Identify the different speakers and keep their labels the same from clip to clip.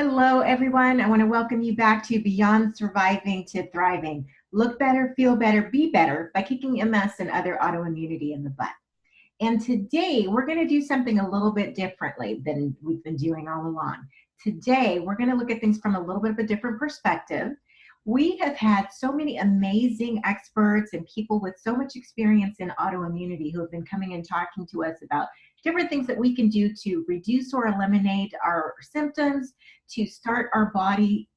Speaker 1: Hello, everyone. I want to welcome you back to Beyond Surviving to Thriving. Look better, feel better, be better by kicking MS and other autoimmunity in the butt. And today we're going to do something a little bit differently than we've been doing all along. Today we're going to look at things from a little bit of a different perspective. We have had so many amazing experts and people with so much experience in autoimmunity who have been coming and talking to us about different things that we can do to reduce or eliminate our symptoms, to start our body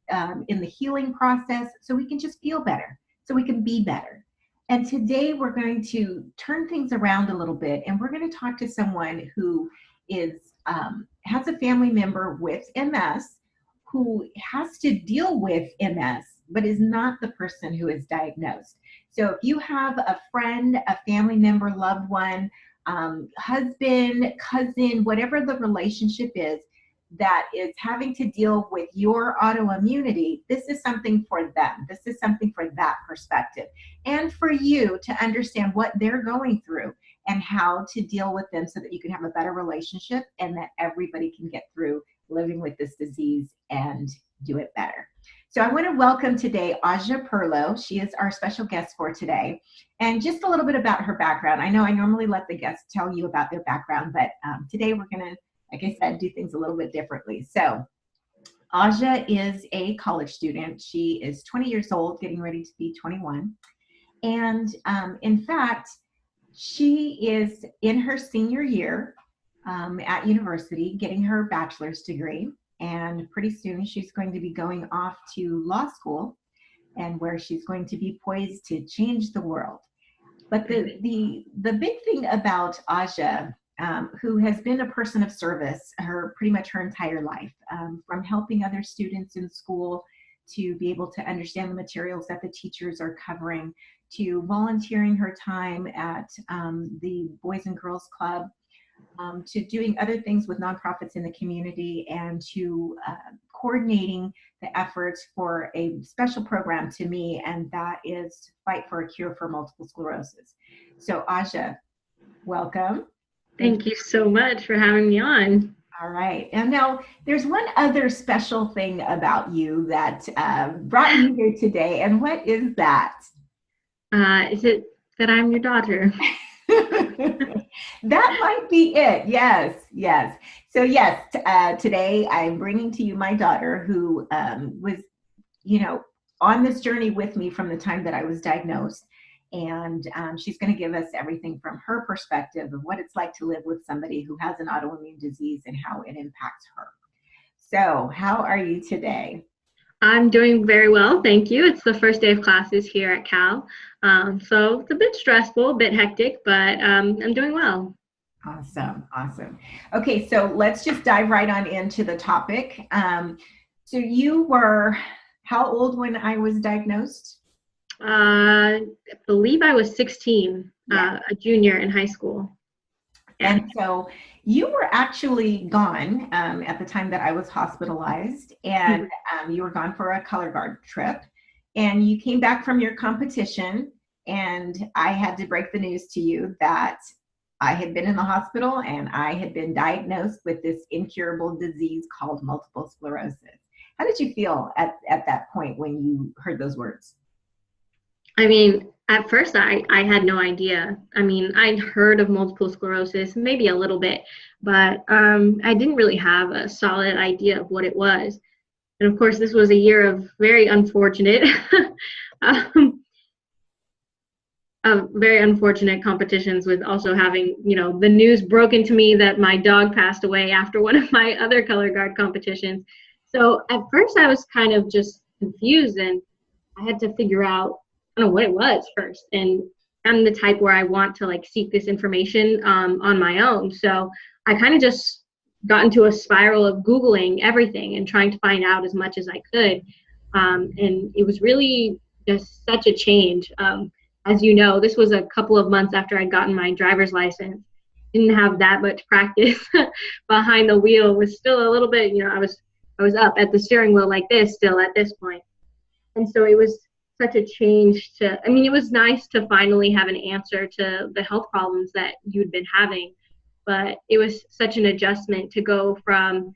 Speaker 1: in the healing process so we can just feel better, so we can be better. And today we're going to turn things around a little bit, and we're going to talk to someone who has a family member with MS, who has to deal with MS, but is not the person who is diagnosed. So if you have a friend, a family member, loved one, husband, cousin, whatever the relationship is, that is having to deal with your autoimmunity, this is something for them. This is something for that perspective. And for you to understand what they're going through and how to deal with them so that you can have a better relationship and that everybody can get through living with this disease and do it better. So I want to welcome today Ausjia Perlow. She is our special guest for today. And just a little bit about her background. I know I normally let the guests tell you about their background, but today we're going to, like I said, do things a little bit differently. So Ausjia is a college student. She is 20 years old, getting ready to be 21. And in fact, she is in her senior year at university, getting her bachelor's degree. And pretty soon she's going to be going off to law school, and where she's going to be poised to change the world. But the big thing about Ausjia, who has been a person of service pretty much her entire life, from helping other students in school to be able to understand the materials that the teachers are covering, to volunteering her time at the Boys and Girls Club, to doing other things with nonprofits in the community, and to coordinating the efforts for a special program to me, and that is Fight for a Cure for Multiple Sclerosis. So Ausjia, welcome.
Speaker 2: Thank you so much for having me on.
Speaker 1: All right. And now there's one other special thing about you that brought you here today. And what is that?
Speaker 2: Is it that I'm your daughter?
Speaker 1: That might be it. Yes, yes. So yes, today I'm bringing to you my daughter, who was, on this journey with me from the time that I was diagnosed. And she's going to give us everything from her perspective of what it's like to live with somebody who has an autoimmune disease and how it impacts her. So how are you today?
Speaker 2: I'm doing very well, thank you. It's the first day of classes here at Cal. So it's a bit stressful, a bit hectic, but I'm doing well.
Speaker 1: Awesome, awesome. Okay, so let's just dive right on into the topic. So you were how old when I was diagnosed?
Speaker 2: I believe I was 16, a junior in high school.
Speaker 1: And so you were actually gone at the time that I was hospitalized, and you were gone for a color guard trip, and you came back from your competition, and I had to break the news to you that I had been in the hospital and I had been diagnosed with this incurable disease called multiple sclerosis. How did you feel at that point when you heard those words?
Speaker 2: I mean, at first I had no idea. I mean, I'd heard of multiple sclerosis, maybe a little bit, but I didn't really have a solid idea of what it was. And of course, this was a year of very unfortunate, very unfortunate competitions, with also having, the news broken to me that my dog passed away after one of my other color guard competitions. So at first I was kind of just confused, and I had to figure out, I don't know what it was first. And I'm the type where I want to seek this information on my own. So I kind of just got into a spiral of Googling everything and trying to find out as much as I could. And it was really just such a change. As you know, this was a couple of months after I'd gotten my driver's license. Didn't have that much practice behind the wheel. Was still a little bit, I was up at the steering wheel like this still at this point. And so it was such a change it was nice to finally have an answer to the health problems that you'd been having, but it was such an adjustment to go from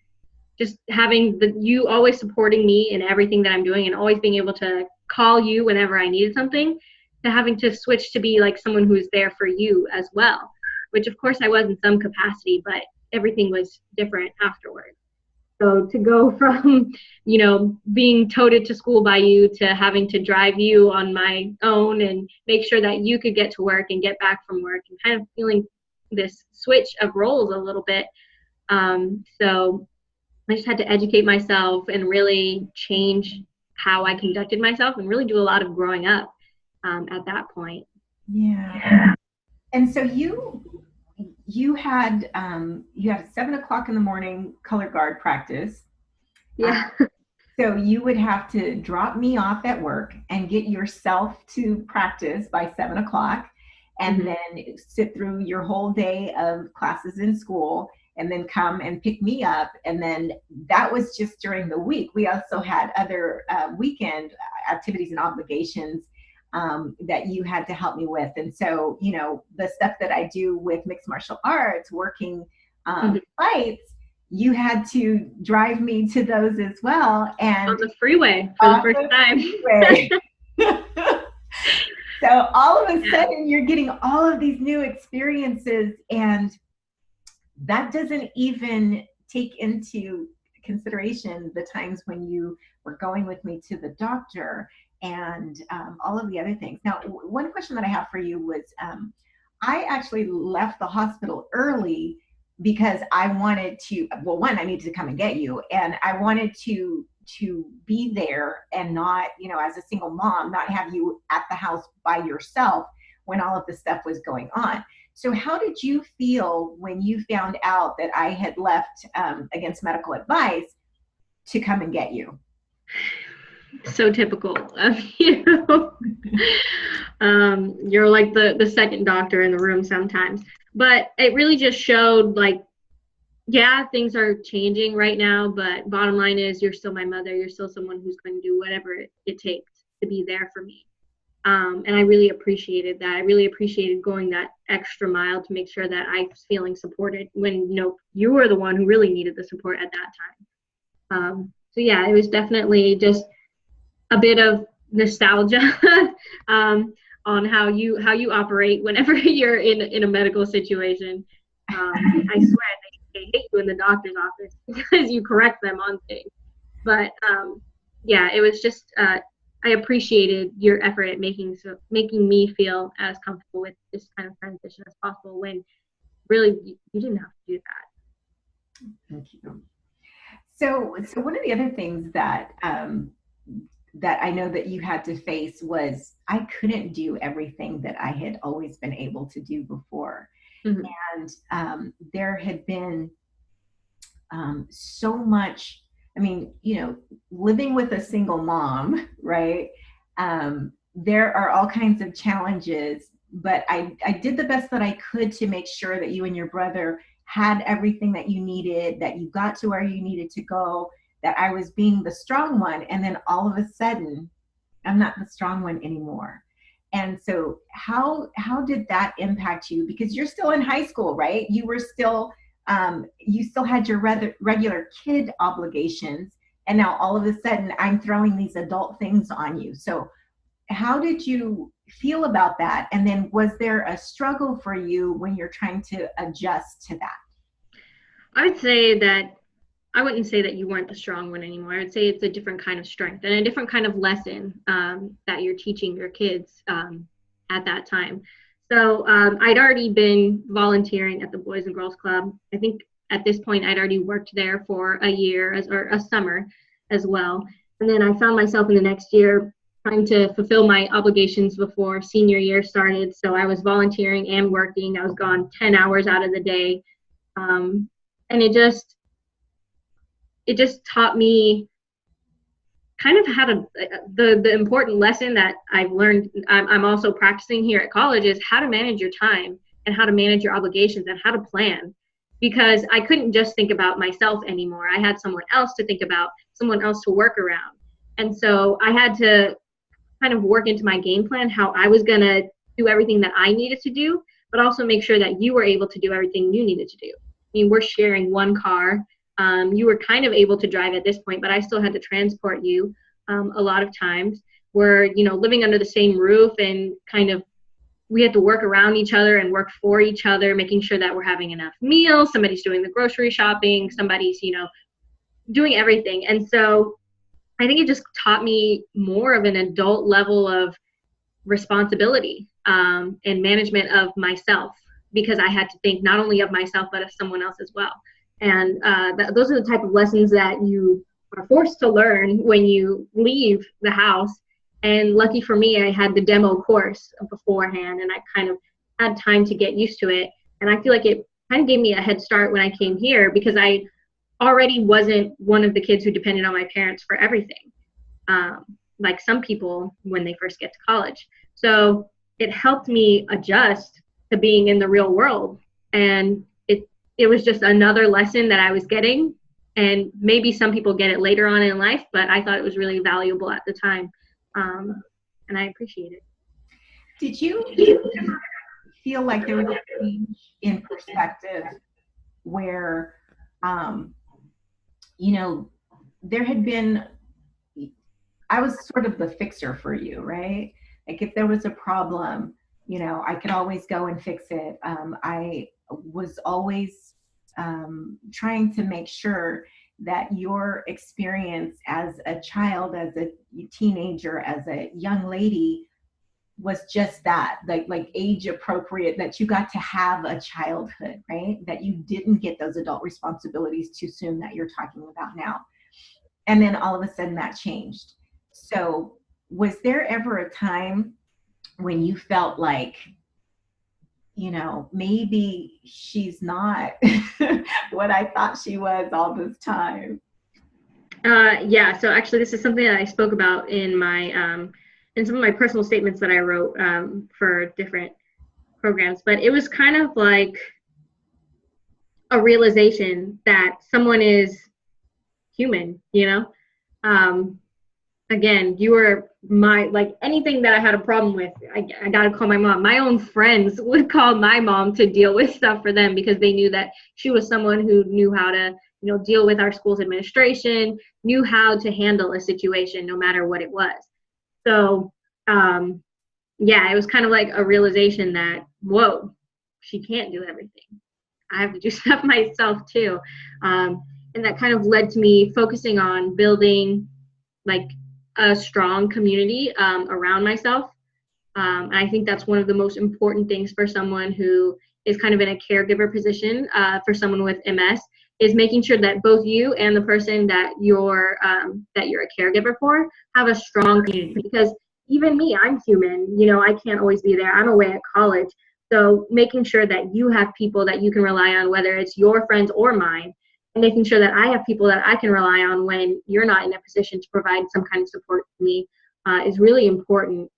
Speaker 2: just having you always supporting me in everything that I'm doing, and always being able to call you whenever I needed something, to having to switch to be like someone who's there for you as well, which of course I was in some capacity, but everything was different afterwards. So to go from, being toted to school by you to having to drive you on my own and make sure that you could get to work and get back from work, and kind of feeling this switch of roles a little bit. So I just had to educate myself and really change how I conducted myself, and really do a lot of growing up at that point.
Speaker 1: Yeah. And so you had a 7 o'clock in the morning color guard practice.
Speaker 2: Yeah.
Speaker 1: So you would have to drop me off at work and get yourself to practice by 7 o'clock, and then sit through your whole day of classes in school, and then come and pick me up. And then that was just during the week. We also had other weekend activities and obligations that you had to help me with. And so, the stuff that I do with mixed martial arts, working fights, you had to drive me to those as well. And
Speaker 2: on the freeway for the first time.
Speaker 1: So all of a sudden you're getting all of these new experiences, and that doesn't even take into consideration the times when you were going with me to the doctor and all of the other things. Now, one question that I have for you was, I actually left the hospital early because I wanted to, I needed to come and get you, and I wanted to be there and not, as a single mom, not have you at the house by yourself when all of this stuff was going on. So how did you feel when you found out that I had left against medical advice to come and get you?
Speaker 2: So typical of you. You're like the second doctor in the room sometimes. But it really just showed, like, yeah, things are changing right now, but bottom line is you're still my mother. You're still someone who's going to do whatever it takes to be there for me. And I really appreciated that. I really appreciated going that extra mile to make sure that I was feeling supported when, you were the one who really needed the support at that time. So yeah, it was definitely just a bit of nostalgia on how you operate whenever you're in a medical situation. I swear they hate you in the doctor's office because you correct them on things. But yeah, it was just I appreciated your effort at making me feel as comfortable with this kind of transition as possible, when really you didn't have to do that.
Speaker 1: Thank you. So one of the other things that that I know that you had to face was, I couldn't do everything that I had always been able to do before. And there had been so much, living with a single mom, right? There are all kinds of challenges, but I did the best that I could to make sure that you and your brother had everything that you needed, that you got to where you needed to go, that I was being the strong one. And then all of a sudden, I'm not the strong one anymore. And so how did that impact you? Because you're still in high school, right? You were still, you still had your regular kid obligations. And now all of a sudden I'm throwing these adult things on you. So how did you feel about that? And then was there a struggle for you when you're trying to adjust to that?
Speaker 2: I would say that I wouldn't say that you weren't the strong one anymore. I would say it's a different kind of strength and a different kind of lesson that you're teaching your kids at that time. So I'd already been volunteering at the Boys and Girls Club. I think at this point I'd already worked there for a year or a summer as well. And then I found myself in the next year trying to fulfill my obligations before senior year started. So I was volunteering and working. I was gone 10 hours out of the day. And it just taught me kind of how to, the important lesson that I've learned, I'm also practicing here at college, is how to manage your time and how to manage your obligations and how to plan. Because I couldn't just think about myself anymore. I had someone else to think about, someone else to work around. And so I had to kind of work into my game plan how I was going to do everything that I needed to do, but also make sure that you were able to do everything you needed to do. I mean, we're sharing one car. You were kind of able to drive at this point, but I still had to transport you a lot of times. We're, living under the same roof, and kind of we had to work around each other and work for each other, making sure that we're having enough meals. Somebody's doing the grocery shopping, somebody's, doing everything. And so I think it just taught me more of an adult level of responsibility and management of myself, because I had to think not only of myself, but of someone else as well. And those are the type of lessons that you are forced to learn when you leave the house. And lucky for me, I had the demo course beforehand, and I kind of had time to get used to it. And I feel like it kind of gave me a head start when I came here, because I already wasn't one of the kids who depended on my parents for everything, like some people when they first get to college. So it helped me adjust to being in the real world. And it was just another lesson that I was getting. And maybe some people get it later on in life, but I thought it was really valuable at the time. And I appreciate it.
Speaker 1: Did you ever feel like there was a change in perspective where, there had been, I was sort of the fixer for you, right? Like if there was a problem, I could always go and fix it. I was always trying to make sure that your experience as a child, as a teenager, as a young lady was just that, like age appropriate, that you got to have a childhood, right? That you didn't get those adult responsibilities too soon that you're talking about now. And then all of a sudden that changed. So was there ever a time when you felt like, maybe she's not what I thought she was all this time?
Speaker 2: Yeah, so actually this is something that I spoke about in my in some of my personal statements that I wrote for different programs. But it was kind of like a realization that someone is human, again, you were like anything that I had a problem with, I got to call my mom. My own friends would call my mom to deal with stuff for them, because they knew that she was someone who knew how to, deal with our school's administration, knew how to handle a situation no matter what it was. So, yeah, it was kind of like a realization that, whoa, she can't do everything. I have to do stuff myself too. And that kind of led to me focusing on building like a strong community around myself. And I think that's one of the most important things for someone who is kind of in a caregiver position for someone with MS, is making sure that both you and the person that you're a caregiver for have a strong community. Because even me, I'm human, I can't always be there. I'm away at college. So making sure that you have people that you can rely on, whether it's your friends or mine, and making sure that I have people that I can rely on when you're not in a position to provide some kind of support to me is really important.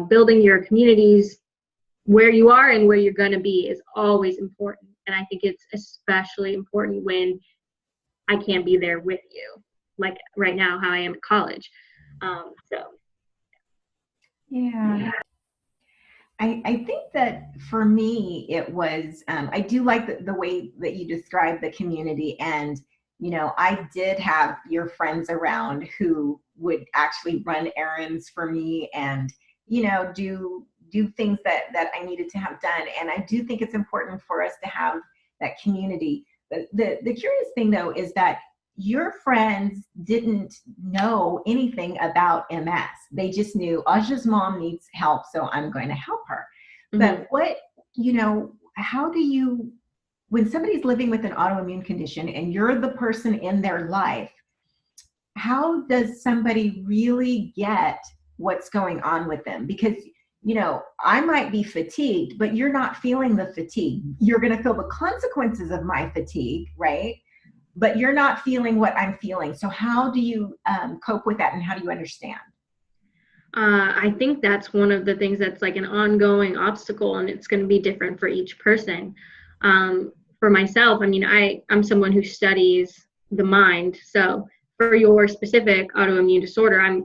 Speaker 2: Building your communities where you are and where you're going to be is always important. And I think it's especially important when I can't be there with you, like right now, how I am at college.
Speaker 1: Yeah. I think that for me, it was, I do like the way that you described the community. And, I did have your friends around who would actually run errands for me and, do things that I needed to have done. And I do think it's important for us to have that community. The curious thing, though, is that your friends didn't know anything about MS. They just knew Ausjia's mom needs help, so I'm going to help her. Mm-hmm. But how do you, when somebody's living with an autoimmune condition and you're the person in their life, how does somebody really get what's going on with them? Because, I might be fatigued, but you're not feeling the fatigue. You're going to feel the consequences of my fatigue, right? But you're not feeling what I'm feeling. So how do you cope with that, and how do you understand?
Speaker 2: I think that's one of the things that's like an ongoing obstacle, and it's going to be different for each person. For myself, I'm someone who studies the mind. So for your specific autoimmune disorder, I'm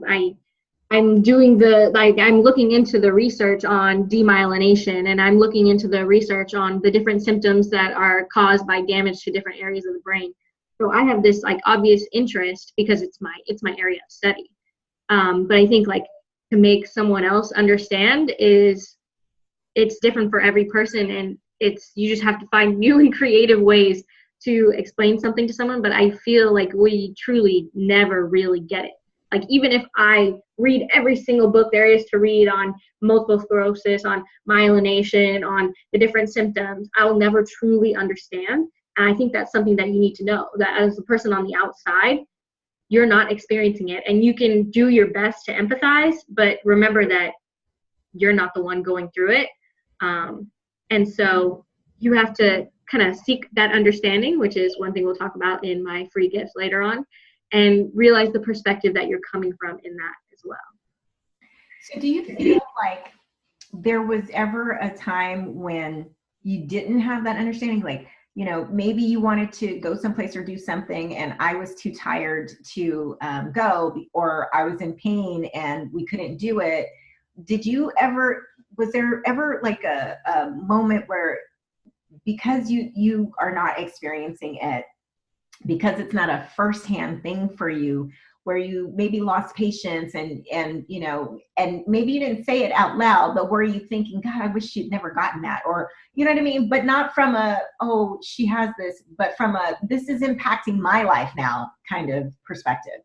Speaker 2: doing I'm looking into the research on demyelination, and I'm looking into the research on the different symptoms that are caused by damage to different areas of the brain. So I have this like obvious interest because it's my area of study. But I think like to make someone else understand it's different for every person, and you just have to find new and creative ways to explain something to someone. But I feel like we truly never really get it. Like even if I read every single book there is to read on multiple sclerosis, on myelination, on the different symptoms, I will never truly understand. And I think that's something that you need to know, that as a person on the outside, you're not experiencing it, and you can do your best to empathize, but remember that you're not the one going through it. And so you have to kind of seek that understanding, which is one thing we'll talk about in my free gifts later on, and realize the perspective that you're coming from in that as well.
Speaker 1: So do you feel like there was ever a time when you didn't have that understanding? Like, you know, maybe you wanted to go someplace or do something and I was too tired to go, or I was in pain and we couldn't do it. Was there ever like a moment where, because you are not experiencing it, because it's not a firsthand thing for you, where you maybe lost patience and you know, and maybe you didn't say it out loud, but were you thinking, God, I wish she'd never gotten that, or you know what I mean? But not from oh, she has this, but from this is impacting my life now kind of perspective.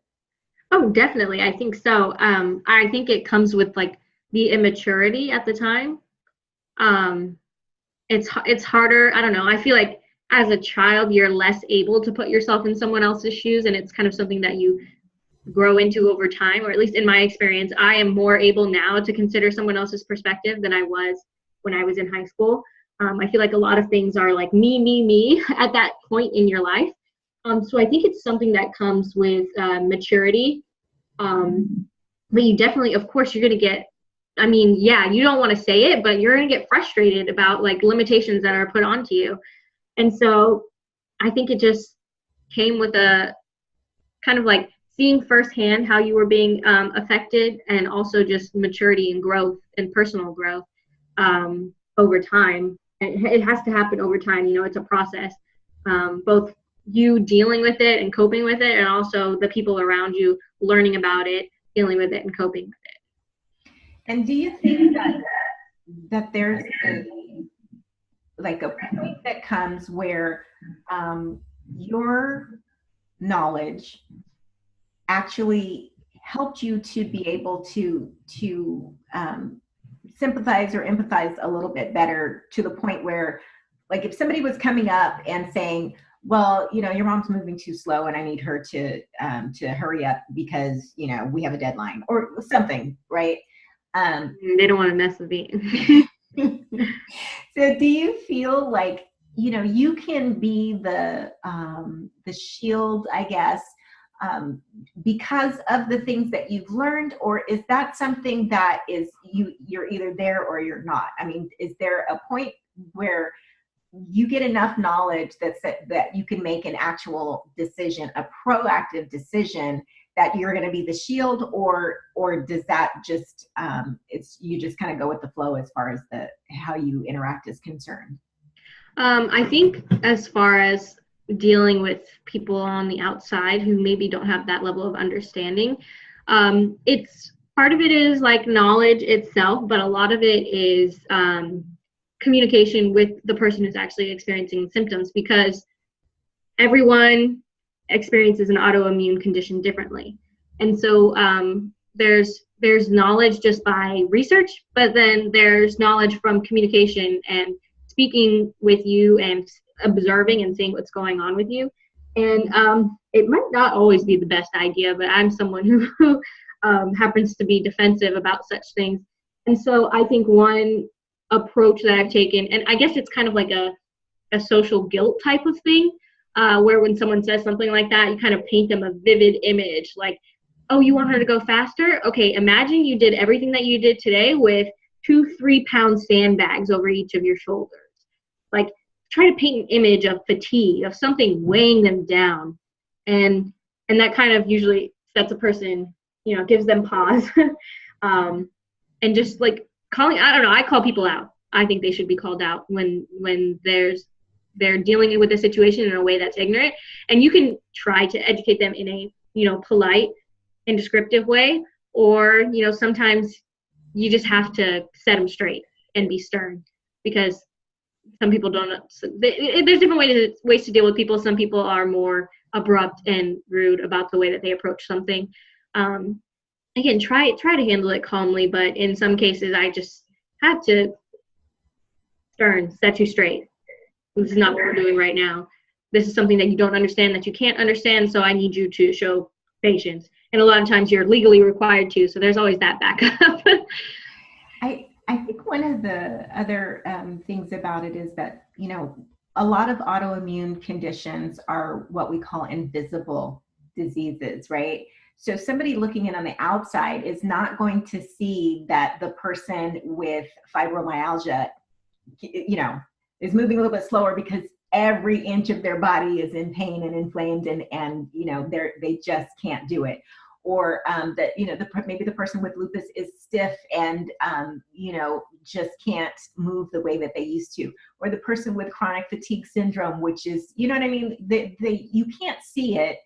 Speaker 2: Oh, definitely. I think so. I think it comes with like the immaturity at the time. It's harder. I don't know. I feel like as a child, you're less able to put yourself in someone else's shoes, and it's kind of something that you grow into over time, or at least in my experience, I am more able now to consider someone else's perspective than I was when I was in high school. I feel like a lot of things are like me at that point in your life. So I think it's something that comes with maturity. But you definitely, of course, you're going to get, I mean, yeah, you don't want to say it, but you're going to get frustrated about like limitations that are put onto you. And so I think it just came with a kind of like seeing firsthand how you were being affected, and also just maturity and growth and personal growth over time. It has to happen over time. You know, it's a process, both you dealing with it and coping with it, and also the people around you learning about it, dealing with it, and coping with it.
Speaker 1: And do you think that there's like a point that comes where your knowledge actually helped you to be able to sympathize or empathize a little bit better, to the point where, like, if somebody was coming up and saying, well, you know, your mom's moving too slow and I need her to hurry up because, you know, we have a deadline or something, right?
Speaker 2: They don't want to mess with me.
Speaker 1: So do you feel like, you know, you can be the shield, I guess, because of the things that you've learned, or is that something that is you're either there or you're not? I mean, is there a point where you get enough knowledge that you can make an actual decision, a proactive decision, that you're going to be the shield, or does that just you just kind of go with the flow as far as how you interact is concerned?
Speaker 2: I think as far as dealing with people on the outside who maybe don't have that level of understanding, it's part of it is like knowledge itself, but a lot of it is communication with the person who's actually experiencing symptoms, because everyone experiences an autoimmune condition differently. And so there's knowledge just by research, but then there's knowledge from communication and speaking with you and observing and seeing what's going on with you. And it might not always be the best idea, but I'm someone who happens to be defensive about such things. And so I think one approach that I've taken, and I guess it's kind of like a social guilt type of thing, where when someone says something like that, you kind of paint them a vivid image, like, oh, you want her to go faster? Okay, imagine you did everything that you did today with 2 3-pound sandbags over each of your shoulders. Like, try to paint an image of fatigue, of something weighing them down. And that kind of usually sets a person, you know, gives them pause. And just like calling, I don't know, I call people out. I think they should be called out when there's they're dealing with the situation in a way that's ignorant, and you can try to educate them in a, polite and descriptive way, or, sometimes you just have to set them straight and be stern, because some people don't. There's different ways to deal with people. Some people are more abrupt and rude about the way that they approach something. Again, try to handle it calmly, but in some cases, I just have to set you straight. This is not what we're doing right now. This is something that you don't understand, that you can't understand, so I need you to show patience. And a lot of times you're legally required to, so there's always that backup.
Speaker 1: I think one of the other things about it is that, a lot of autoimmune conditions are what we call invisible diseases, right? So somebody looking in on the outside is not going to see that the person with fibromyalgia, is moving a little bit slower because every inch of their body is in pain and inflamed, and they just can't do it. Or that maybe the person with lupus is stiff and just can't move the way that they used to. Or the person with chronic fatigue syndrome, which is, you can't see it,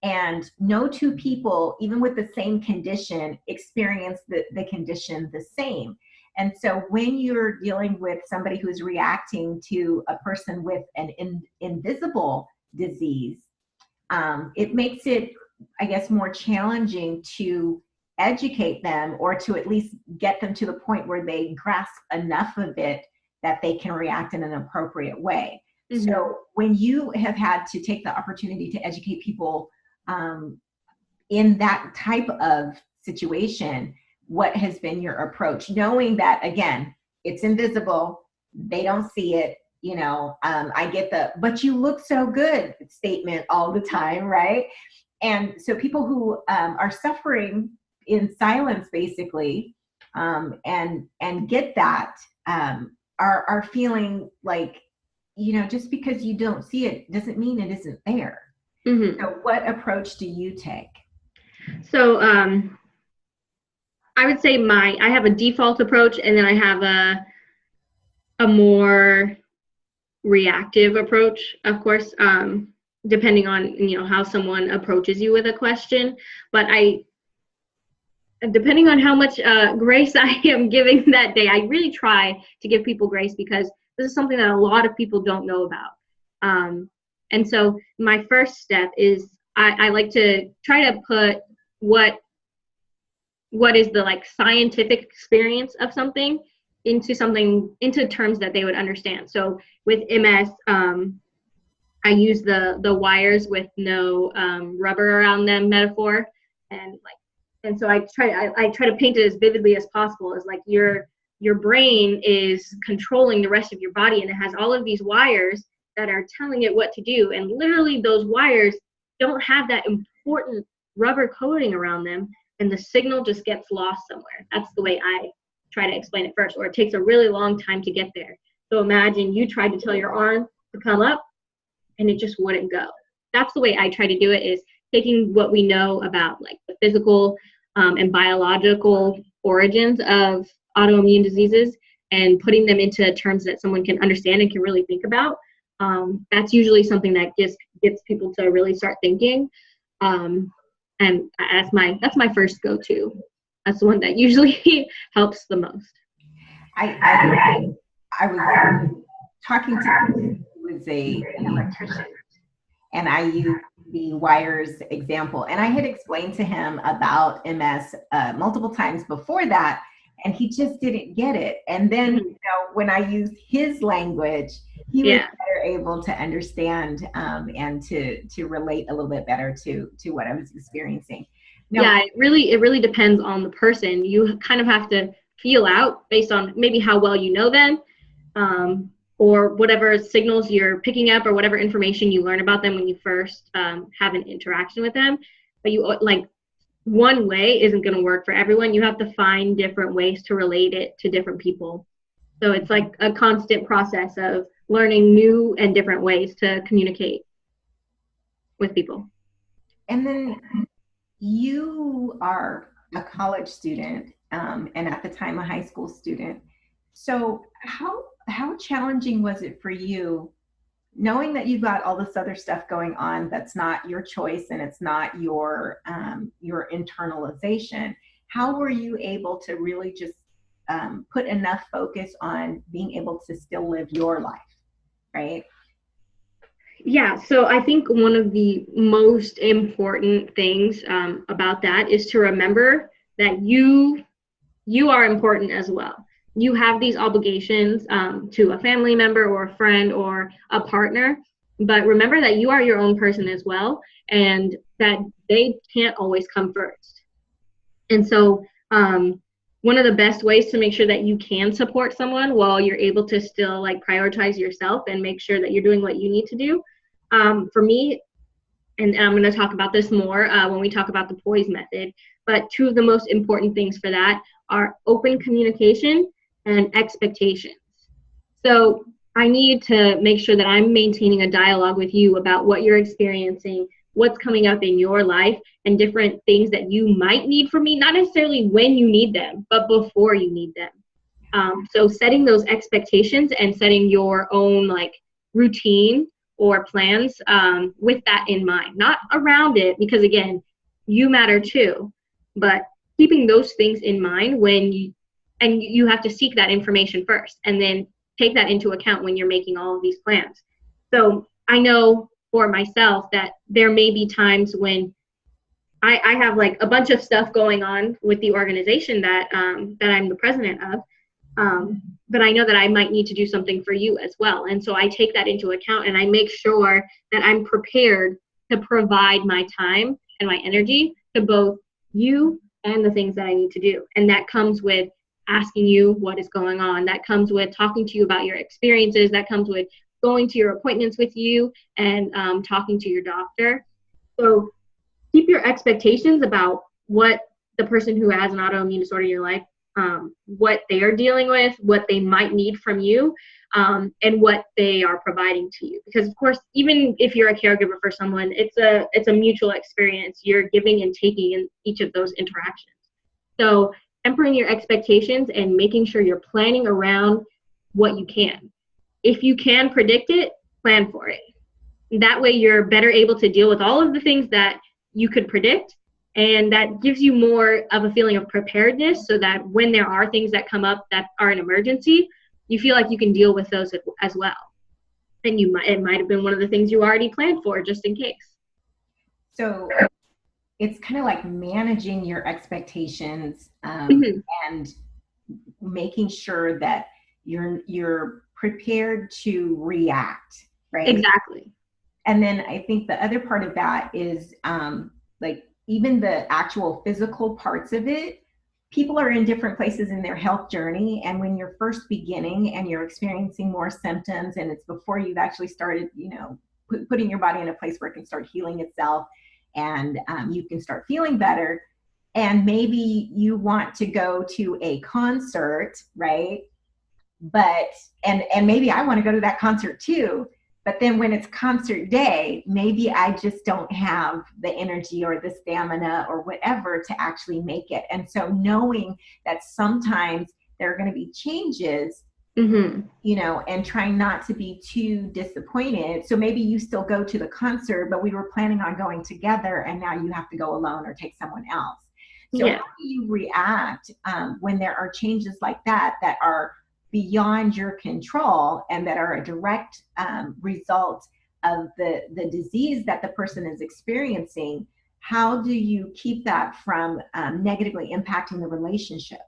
Speaker 1: and no two people, even with the same condition, experience the condition the same. And so when you're dealing with somebody who's reacting to a person with an invisible disease, it makes it, I guess, more challenging to educate them, or to at least get them to the point where they grasp enough of it that they can react in an appropriate way. Mm-hmm. So when you have had to take the opportunity to educate people in that type of situation, what has been your approach, knowing that, again, it's invisible, they don't see it, I get but you look so good statement all the time, right? And so people who are suffering in silence, basically, and get that, are feeling like, just because you don't see it doesn't mean it isn't there. Mm-hmm. So what approach do you take?
Speaker 2: So I would say I have a default approach, and then I have a more reactive approach, of course, depending on, how someone approaches you with a question. But depending on how much grace I am giving that day, I really try to give people grace, because this is something that a lot of people don't know about. And so my first step is I like to try to put what is the scientific experience of something into terms that they would understand. So with MS, I use the wires with no rubber around them metaphor, and so I try to paint it as vividly as possible, as your brain is controlling the rest of your body, and it has all of these wires that are telling it what to do, and literally those wires don't have that important rubber coating around them, and the signal just gets lost somewhere. That's the way I try to explain it first, or it takes a really long time to get there. So imagine you tried to tell your arm to come up and it just wouldn't go. That's the way I try to do it, is taking what we know about the physical and biological origins of autoimmune diseases and putting them into terms that someone can understand and can really think about. That's usually something that just gets people to really start thinking. And that's my first go-to. That's the one that usually helps the most.
Speaker 1: I was talking to him who was an electrician, and I used the wires example, and I had explained to him about MS multiple times before that, and he just didn't get it. And then when I used his language, he was better able to understand and to relate a little bit better to what I was experiencing.
Speaker 2: Now, it really depends on the person. You kind of have to feel out based on maybe how well you know them, or whatever signals you're picking up, or whatever information you learn about them when you first have an interaction with them. But one way isn't going to work for everyone. You have to find different ways to relate it to different people. So it's like a constant process of learning new and different ways to communicate with people.
Speaker 1: And then you are a college student, and at the time a high school student. So how challenging was it for you knowing that you've got all this other stuff going on that's not your choice and it's not your internalization, how were you able to really just put enough focus on being able to still live your life, right?
Speaker 2: Yeah, so I think one of the most important things about that is to remember that you are important as well. You have these obligations to a family member or a friend or a partner, but remember that you are your own person as well, and that they can't always come first. And so, one of the best ways to make sure that you can support someone while you're able to still like prioritize yourself and make sure that you're doing what you need to do, for me, and I'm going to talk about this more when we talk about the poise method, but two of the most important things for that are open communication and expectations. So I need to make sure that I'm maintaining a dialogue with you about what you're experiencing, what's coming up in your life, and different things that you might need from me, not necessarily when you need them, but before you need them. So setting those expectations and setting your own like routine or plans with that in mind, not around it, because again, you matter too, but keeping those things in mind and you have to seek that information first and then take that into account when you're making all of these plans. So I know for myself that there may be times when I have like a bunch of stuff going on with the organization that I'm the president of. But I know that I might need to do something for you as well. And so I take that into account and I make sure that I'm prepared to provide my time and my energy to both you and the things that I need to do. And that comes with asking you what is going on. That comes with talking to you about your experiences. That comes with going to your appointments with you and talking to your doctor. So keep your expectations about what the person who has an autoimmune disorder in your life, what they are dealing with, what they might need from you, and what they are providing to you. Because of course, even if you're a caregiver for someone, it's a mutual experience. You're giving and taking in each of those interactions. So tempering your expectations and making sure you're planning around what you can. If you can predict it, plan for it. That way you're better able to deal with all of the things that you could predict. And that gives you more of a feeling of preparedness so that when there are things that come up that are an emergency, you feel like you can deal with those as well. And it might have been one of the things you already planned for just in case.
Speaker 1: So it's kind of like managing your expectations and making sure that you're prepared to react, right?
Speaker 2: Exactly.
Speaker 1: And then I think the other part of that is like even the actual physical parts of it, people are in different places in their health journey. And when you're first beginning and you're experiencing more symptoms and it's before you've actually started, putting your body in a place where it can start healing itself and you can start feeling better. And maybe you want to go to a concert, right? But, and maybe I want to go to that concert too. But then when it's concert day, maybe I just don't have the energy or the stamina or whatever to actually make it. And so knowing that sometimes there are going to be changes, and trying not to be too disappointed. So maybe you still go to the concert, but we were planning on going together and now you have to go alone or take someone else. So how do you react when there are changes like that are beyond your control and that are a direct result of the disease that the person is experiencing? How do you keep that from negatively impacting the relationship?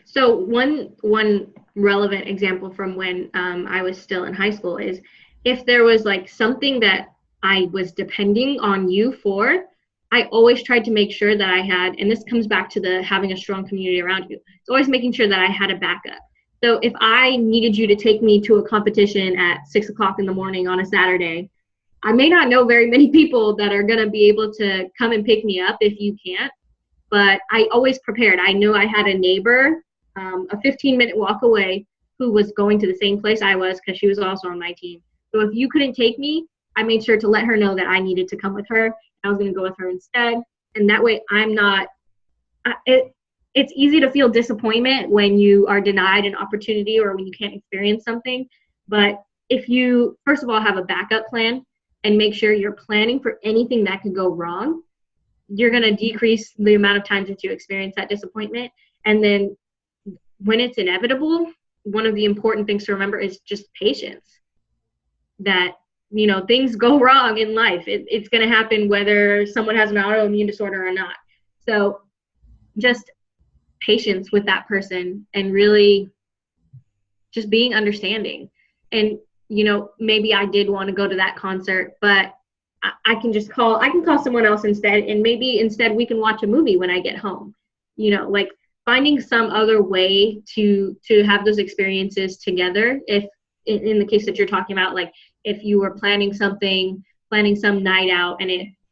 Speaker 2: So one relevant example from when I was still in high school is if there was like something that I was depending on you for, I always tried to make sure that I had, and this comes back to the having a strong community around you. It's always making sure that I had a backup. So if I needed you to take me to a competition at 6 o'clock in the morning on a Saturday, I may not know very many people that are going to be able to come and pick me up if you can't, but I always prepared. I knew I had a neighbor, a 15-minute walk away, who was going to the same place I was because she was also on my team. So if you couldn't take me, I made sure to let her know that I needed to come with her. I was going to go with her instead. And that way I'm not, it's easy to feel disappointment when you are denied an opportunity or when you can't experience something. But if you, first of all, have a backup plan and make sure you're planning for anything that could go wrong, you're going to decrease the amount of times that you experience that disappointment. And then when it's inevitable, one of the important things to remember is just patience. That, you know, things go wrong in life. It's going to happen whether someone has an autoimmune disorder or not. So just patience with that person and really just being understanding. And, you know, maybe I did want to go to that concert, but I can call someone else instead, and maybe instead we can watch a movie when I get home. You know, like finding some other way to have those experiences together. If in the case that you're talking about, like if you were planning some night out and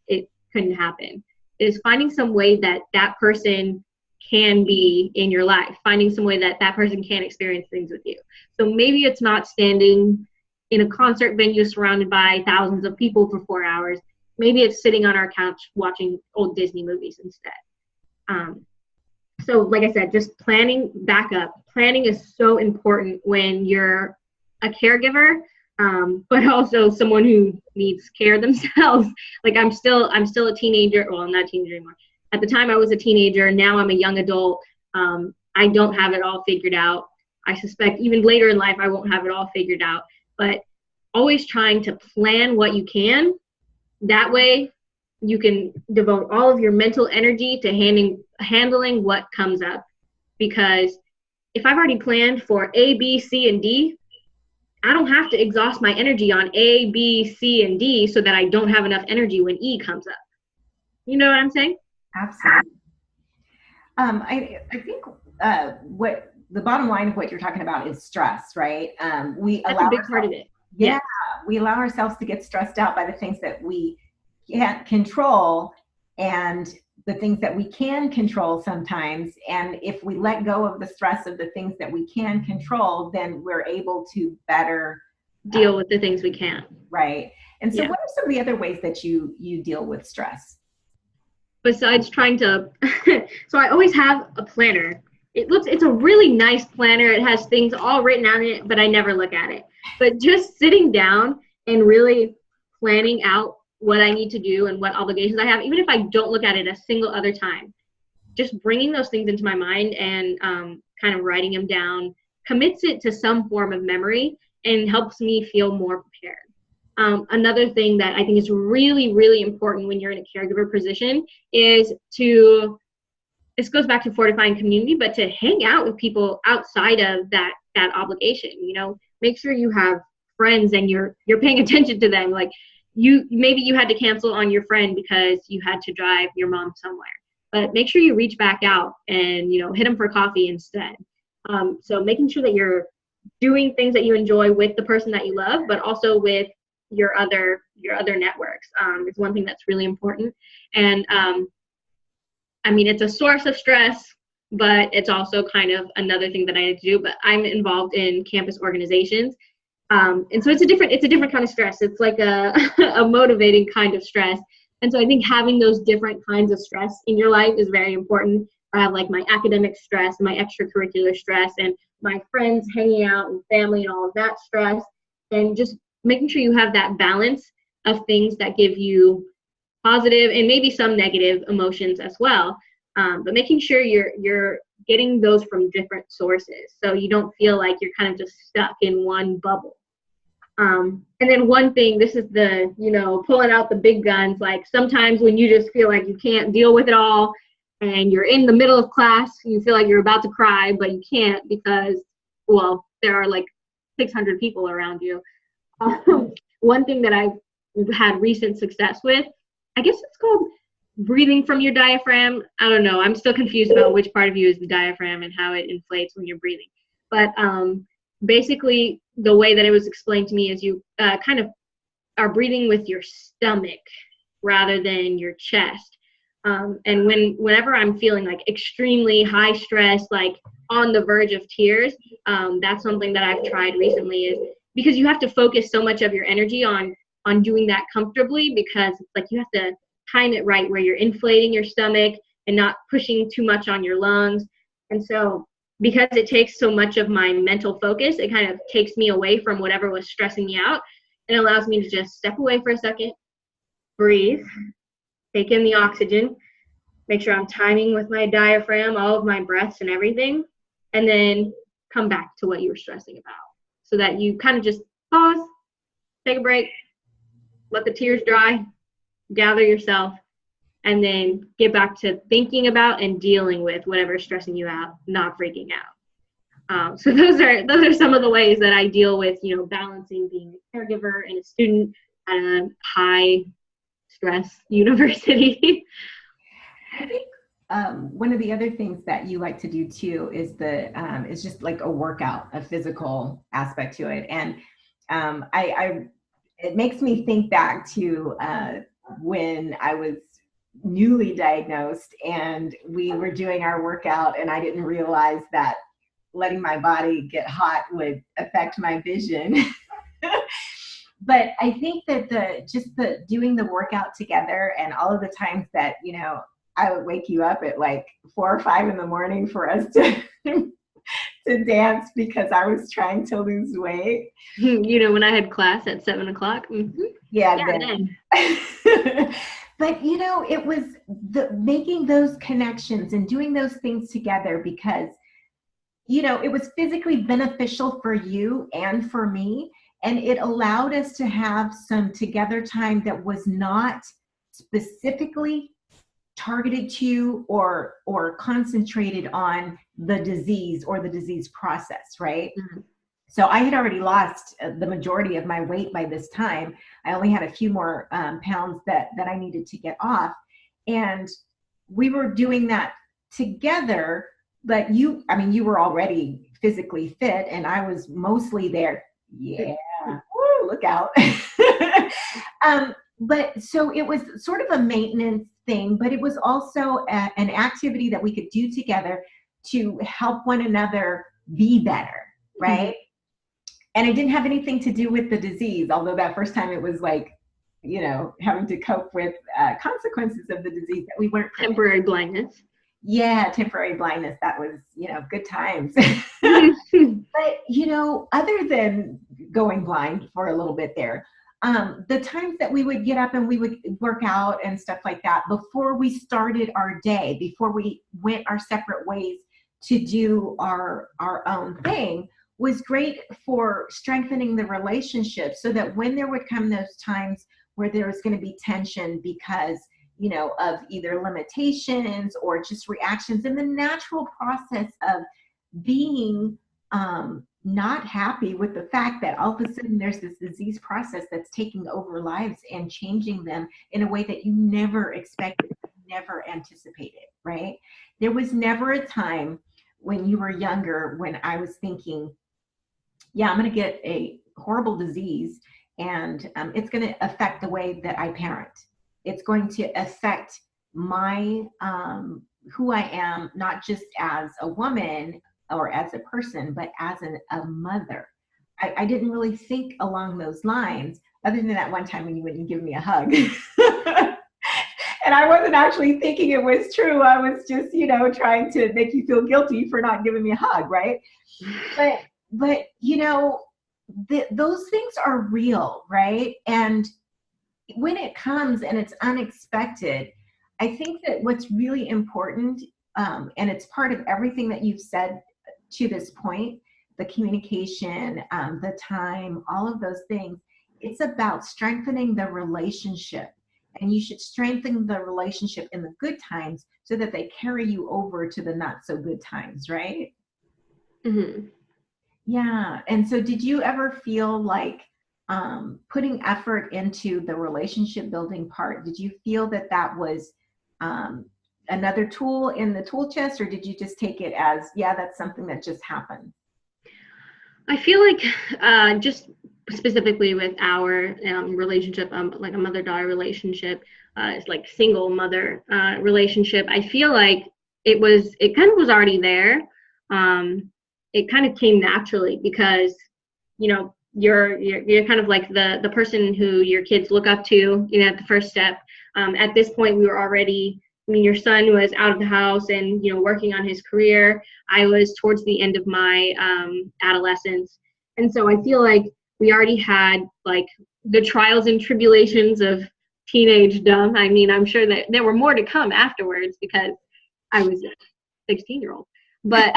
Speaker 2: it couldn't happen, is finding some way that that person can be in your life, finding some way that that person can experience things with you. So maybe it's not standing in a concert venue surrounded by thousands of people for 4 hours. Maybe it's sitting on our couch watching old Disney movies instead. So like I said, just planning backup. Planning is so important when you're a caregiver, but also someone who needs care themselves. Like I'm still a teenager. Well, I'm not a teenager anymore. At the time I was a teenager. Now I'm a young adult. I don't have it all figured out. I suspect even later in life I won't have it all figured out. But always trying to plan what you can. That way you can devote all of your mental energy to handling what comes up. Because if I've already planned for A, B, C, and D, I don't have to exhaust my energy on A, B, C, and D so that I don't have enough energy when E comes up. You know what I'm saying?
Speaker 1: Absolutely. I think what the bottom line of what you're talking about is stress, right?
Speaker 2: That's a big part of it.
Speaker 1: Yeah, we allow ourselves to get stressed out by the things that we can't control and the things that we can control sometimes. And if we let go of the stress of the things that we can control, then we're able to better
Speaker 2: deal with the things we can't.
Speaker 1: Right. And so what are some of the other ways that you deal with stress?
Speaker 2: Besides trying to, so I always have a planner. It's a really nice planner. It has things all written on it, but I never look at it. But just sitting down and really planning out what I need to do and what obligations I have, even if I don't look at it a single other time, just bringing those things into my mind and kind of writing them down commits it to some form of memory and helps me feel more prepared. Another thing that I think is really, really important when you're in a caregiver position is this goes back to fortifying community, but to hang out with people outside of that obligation. You know, make sure you have friends and you're paying attention to them. Like maybe you had to cancel on your friend because you had to drive your mom somewhere, but make sure you reach back out and, you know, hit them for coffee instead. So making sure that you're doing things that you enjoy with the person that you love, but also with your other networks is one thing that's really important. And I mean, it's a source of stress, but it's also kind of another thing that I have to do. But I'm involved in campus organizations, and so it's a different kind of stress. It's like a motivating kind of stress. And so I think having those different kinds of stress in your life is very important. I have like my academic stress, my extracurricular stress, and my friends hanging out and family and all of that stress, and just making sure you have that balance of things that give you positive and maybe some negative emotions as well. But making sure you're getting those from different sources so you don't feel like you're kind of just stuck in one bubble. And then one thing, this is the, you know, pulling out the big guns, like sometimes when you just feel like you can't deal with it all and you're in the middle of class, you feel like you're about to cry, but you can't because, well, there are like 600 people around you. One thing that I've had recent success with, I guess it's called breathing from your diaphragm. I don't know. I'm still confused about which part of you is the diaphragm and how it inflates when you're breathing. But basically, the way that it was explained to me is you kind of are breathing with your stomach rather than your chest. And whenever I'm feeling like extremely high stress, like on the verge of tears, that's something that I've tried recently, is because you have to focus so much of your energy on doing that comfortably, because it's like you have to time it right where you're inflating your stomach and not pushing too much on your lungs. And so because it takes so much of my mental focus, it kind of takes me away from whatever was stressing me out and allows me to just step away for a second, breathe, take in the oxygen, make sure I'm timing with my diaphragm, all of my breaths and everything, and then come back to what you were stressing about. So that you kind of just pause, take a break, let the tears dry, gather yourself, and then get back to thinking about and dealing with whatever's stressing you out, not freaking out. So those are some of the ways that I deal with, balancing being a caregiver and a student at a high stress university.
Speaker 1: I think one of the other things that you like to do too is is just like a workout, a physical aspect to it, and it makes me think back to when I was newly diagnosed and we were doing our workout, and I didn't realize that letting my body get hot would affect my vision. But I think that the doing the workout together and all of the times that, I would wake you up at like 4 or 5 in the morning for us to to dance because I was trying to lose weight.
Speaker 2: When I had class at 7 o'clock. Mm-hmm.
Speaker 1: Yeah. But it was making those connections and doing those things together because, it was physically beneficial for you and for me. And it allowed us to have some together time that was not specifically targeted to or concentrated on the disease or the disease process, right? Mm-hmm. So I had already lost the majority of my weight by this time. I only had a few more pounds that I needed to get off. And we were doing that together, but you were already physically fit and I was mostly there. Yeah. Woo, look out. But so it was sort of a maintenance thing, but it was also an activity that we could do together to help one another be better, right? Mm-hmm. And it didn't have anything to do with the disease, although that first time it was like, having to cope with consequences of the disease that we weren't.
Speaker 2: Temporary blindness.
Speaker 1: Yeah, temporary blindness. That was, good times. But, other than going blind for a little bit there, the times that we would get up and we would work out and stuff like that before we started our day, before we went our separate ways to do our own thing, was great for strengthening the relationship so that when there would come those times where there was going to be tension because, of either limitations or just reactions in the natural process of being not happy with the fact that all of a sudden there's this disease process that's taking over lives and changing them in a way that you never expected, never anticipated, right? There was never a time when you were younger when I was thinking, yeah, I'm going to get a horrible disease and it's going to affect the way that I parent. It's going to affect my who I am, not just as a woman or as a person, but as a mother. I didn't really think along those lines, other than that one time when you wouldn't give me a hug. And I wasn't actually thinking it was true. I was just, trying to make you feel guilty for not giving me a hug, right? But those things are real, right? And when it comes and it's unexpected, I think that what's really important, and it's part of everything that you've said to this point, the communication, the time, all of those things, it's about strengthening the relationship. And you should strengthen the relationship in the good times so that they carry you over to the not so good times, right?
Speaker 2: Mm-hmm.
Speaker 1: Yeah. And so did you ever feel like putting effort into the relationship building part, did you feel that was another tool in the tool chest, or did you just take it as, yeah, that's something that just happened?
Speaker 2: I feel like just specifically with our relationship, like a mother-daughter relationship, it's like single mother relationship. I feel like it kind of was already there. It kind of came naturally because, you're kind of like the person who your kids look up to, at the first step. At this point, we were already I mean, your son was out of the house and, working on his career. I was towards the end of my adolescence. And so I feel like we already had like the trials and tribulations of teenagedom. I mean, I'm sure that there were more to come afterwards because I was a 16-year-old. But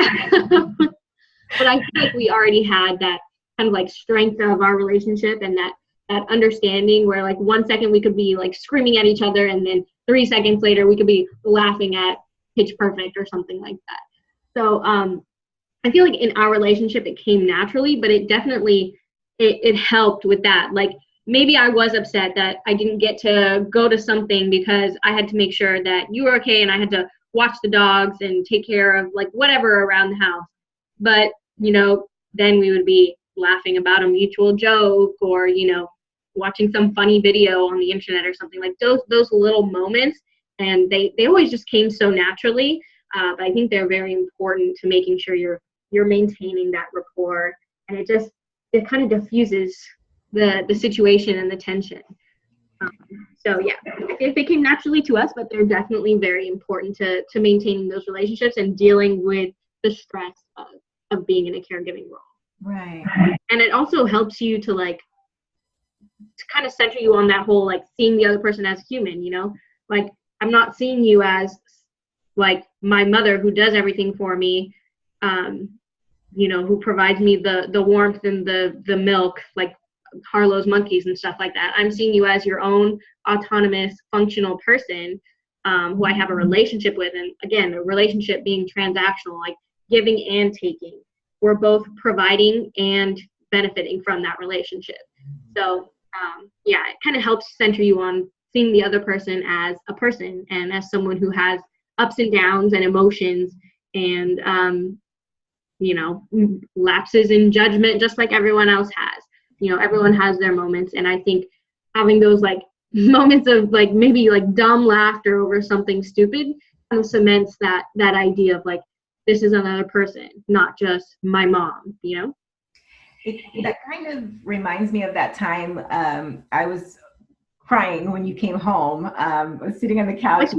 Speaker 2: but I feel like we already had that kind of like strength of our relationship and that understanding where like 1 second we could be like screaming at each other and then 3 seconds later we could be laughing at Pitch Perfect or something like that. So I feel like in our relationship it came naturally, but it definitely it helped with that. Like maybe I was upset that I didn't get to go to something because I had to make sure that you were okay and I had to watch the dogs and take care of like whatever around the house. But, then we would be laughing about a mutual joke or, watching some funny video on the internet or something like those little moments. And they always just came so naturally. But I think they're very important to making sure you're maintaining that rapport. And it kind of diffuses the situation and the tension. So yeah, they came naturally to us, but they're definitely very important to maintaining those relationships and dealing with the stress of being in a caregiving role.
Speaker 1: Right.
Speaker 2: And it also helps you to kind of center you on that whole like seeing the other person as human, like I'm not seeing you as like my mother who does everything for me, who provides me the warmth and the milk, like Harlow's monkeys and stuff like that. I'm seeing you as your own autonomous, functional person who I have a relationship with. And again, a relationship being transactional, like giving and taking. We're both providing and benefiting from that relationship. So yeah, it kind of helps center you on seeing the other person as a person and as someone who has ups and downs and emotions and, lapses in judgment, just like everyone else has. Everyone has their moments. And I think having those like moments of like maybe like dumb laughter over something stupid kind of cements that idea of like, this is another person, not just my mom,
Speaker 1: That kind of reminds me of that time I was crying when you came home. I was sitting on the couch.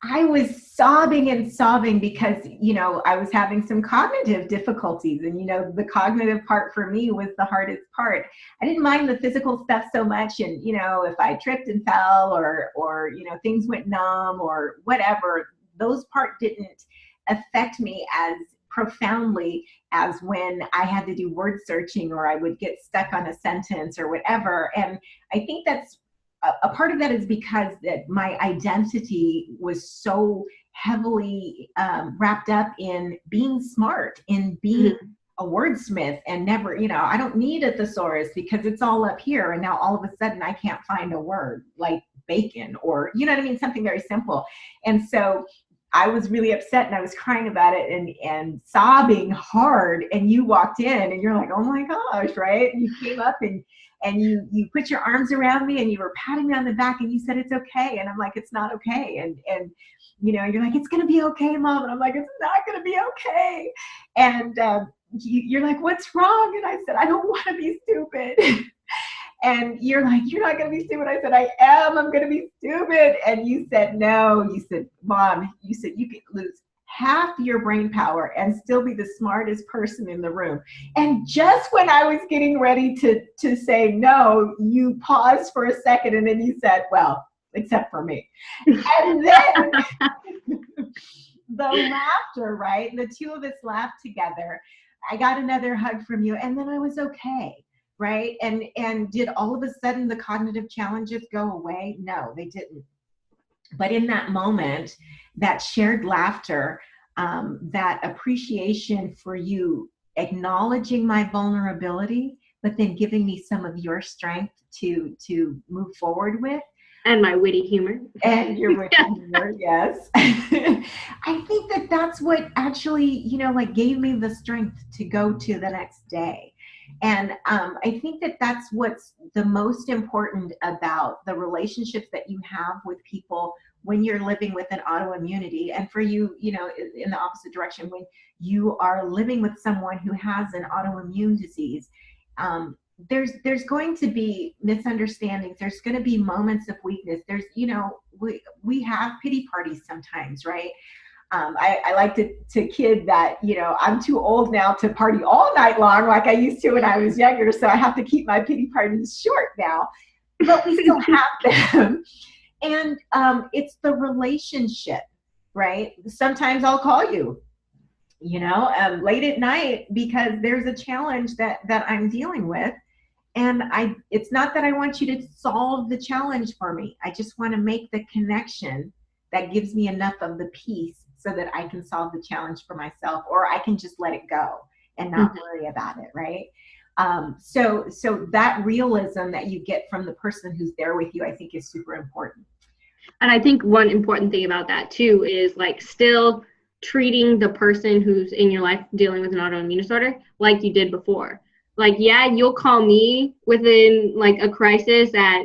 Speaker 1: I was sobbing because, I was having some cognitive difficulties. And, the cognitive part for me was the hardest part. I didn't mind the physical stuff so much. And, if I tripped and fell or things went numb or whatever, those part didn't affect me as profoundly as when I had to do word searching or I would get stuck on a sentence or whatever. And I think that's a part of that is because that my identity was so heavily wrapped up in being smart, in being a wordsmith and never, I don't need a thesaurus because it's all up here. And now all of a sudden I can't find a word like bacon or, something very simple. And so I was really upset and I was crying about it and sobbing hard. And you walked in and you're like, oh my gosh, right? And you came up and you put your arms around me and you were patting me on the back and you said, it's okay. And I'm like, it's not okay. And you're like, it's going to be okay, Mom. And I'm like, it's not going to be okay. And you're like, what's wrong? And I said, I don't want to be stupid. And you're like, you're not going to be stupid. I said, I am. I'm going to be stupid. And you said, no. You said, Mom, you said you could lose half your brain power and still be the smartest person in the room. And just when I was getting ready to say no, you paused for a second and then you said, well, except for me. And then the laughter, right? The two of us laughed together. I got another hug from you and then I was okay. Right. And did all of a sudden the cognitive challenges go away? No, they didn't. But in that moment, that shared laughter, that appreciation for you acknowledging my vulnerability, but then giving me some of your strength to move forward with.
Speaker 2: And my witty humor.
Speaker 1: And your witty humor, yes. I think that's what actually, gave me the strength to go to the next day. And I think that's what's the most important about the relationships that you have with people when you're living with an autoimmunity. And for you, in the opposite direction, when you are living with someone who has an autoimmune disease, there's going to be misunderstandings. There's going to be moments of weakness. There's, we have pity parties sometimes, right? I like to kid that, I'm too old now to party all night long like I used to when I was younger. So I have to keep my pity parties short now, but we still have them. And it's the relationship, right? Sometimes I'll call you, late at night because there's a challenge that I'm dealing with. And it's not that I want you to solve the challenge for me. I just want to make the connection that gives me enough of the peace so that I can solve the challenge for myself, or I can just let it go and not worry about it, right? So that realism that you get from the person who's there with you, I think is super important.
Speaker 2: And I think one important thing about that too is like still treating the person who's in your life dealing with an autoimmune disorder like you did before. Like, yeah, you'll call me within like a crisis at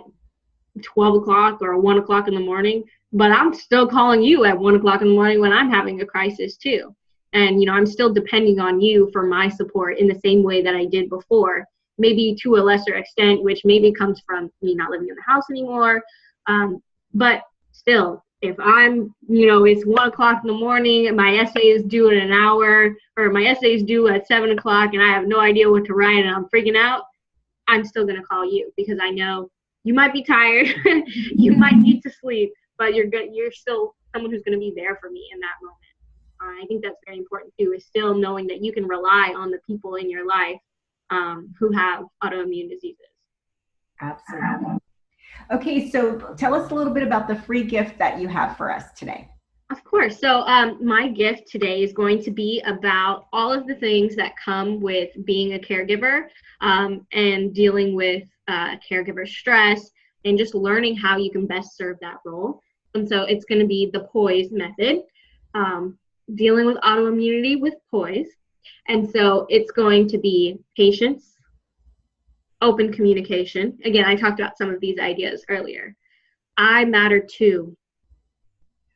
Speaker 2: 12 o'clock or 1 o'clock in the morning, but I'm still calling you at 1 o'clock in the morning when I'm having a crisis too. And, I'm still depending on you for my support in the same way that I did before, maybe to a lesser extent, which maybe comes from me not living in the house anymore. But still, if I'm, it's 1 o'clock in the morning and my essay is due in an hour, or my essay is due at 7 o'clock and I have no idea what to write and I'm freaking out, I'm still going to call you because I know you might be tired, you might need to sleep, but you're still someone who's going to be there for me in that moment. I think that's very important too, is still knowing that you can rely on the people in your life who have autoimmune diseases.
Speaker 1: Absolutely. Okay, so tell us a little bit about the free gift that you have for us today.
Speaker 2: Of course. So my gift today is going to be about all of the things that come with being a caregiver and dealing with caregiver stress and just learning how you can best serve that role. And so it's going to be the POISE method, dealing with autoimmunity with POISE. And so it's going to be patience, open communication. Again, I talked about some of these ideas earlier. I matter too.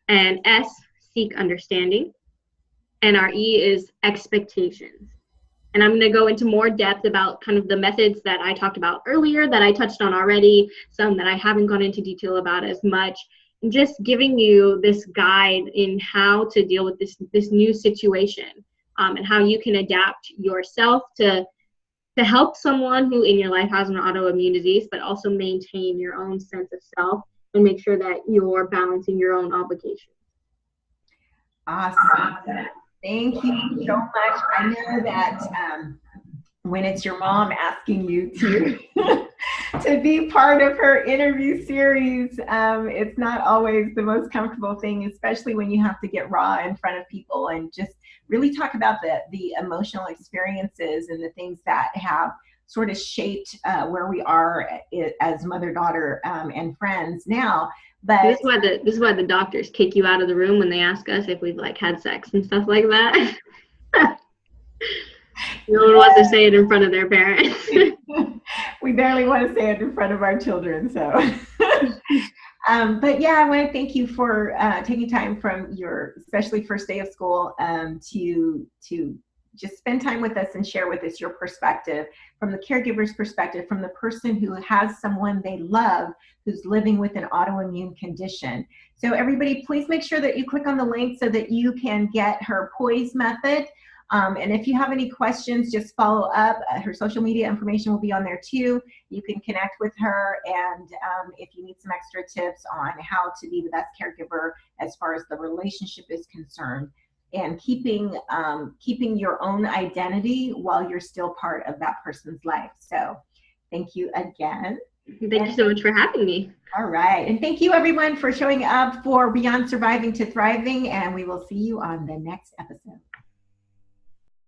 Speaker 2: And S, seek understanding. And our E is expectations. And I'm going to go into more depth about kind of the methods that I talked about earlier that I touched on already, some that I haven't gone into detail about as much, and just giving you this guide in how to deal with this new situation and how you can adapt yourself to help someone who in your life has an autoimmune disease, but also maintain your own sense of self and make sure that you're balancing your own obligations.
Speaker 1: Awesome. Thank you so much. I know that when it's your mom asking you to be part of her interview series, it's not always the most comfortable thing, especially when you have to get raw in front of people and just really talk about the emotional experiences and the things that have sort of shaped where we are as mother-daughter and friends now. But
Speaker 2: this is why the doctors kick you out of the room when they ask us if we've like had sex and stuff like that. No one wants to say it in front of their parents.
Speaker 1: We barely want to say it in front of our children. So, but yeah, I want to thank you for taking time from your especially first day of school to just spend time with us and share with us your perspective from the caregiver's perspective, from the person who has someone they love who's living with an autoimmune condition. So everybody, please make sure that you click on the link so that you can get her POISE method. And if you have any questions, just follow up. Her social media information will be on there too. You can connect with her. And if you need some extra tips on how to be the best caregiver as far as the relationship is concerned, and keeping your own identity while you're still part of that person's life. So thank you again.
Speaker 2: Thank you so much for having me.
Speaker 1: All right. And thank you everyone for showing up for Beyond Surviving to Thriving, and we will see you on the next episode.